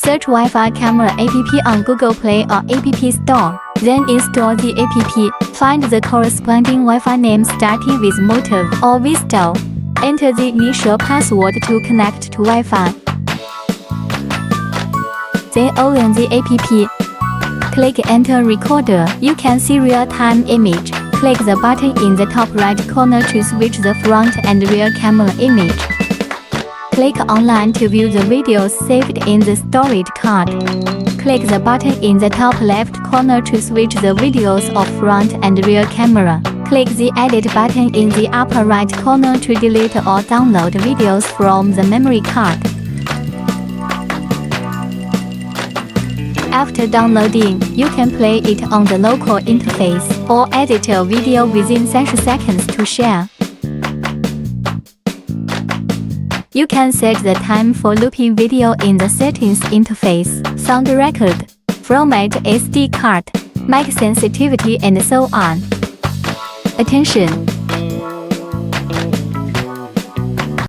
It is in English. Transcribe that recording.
Search Wi-Fi camera app on Google Play or App Store. Then install the app. Find the corresponding Wi-Fi name starting with motive or VSYSTO. Enter the initial password to connect to Wi-Fi. Then open the app. Click Enter Recorder. You can see real-time image. Click the button in the top right corner to switch the front and rear camera image. Click Online to view the videos saved in the storage card. Click the button in the top left corner to switch the videos of front and rear camera. Click the Edit button in the upper right corner to delete or download videos from the memory card. After downloading, you can play it on the local interface or edit a video within 30 seconds to share. You can set the time for looping video in the settings interface, sound record, format SD card, mic sensitivity and so on. Attention!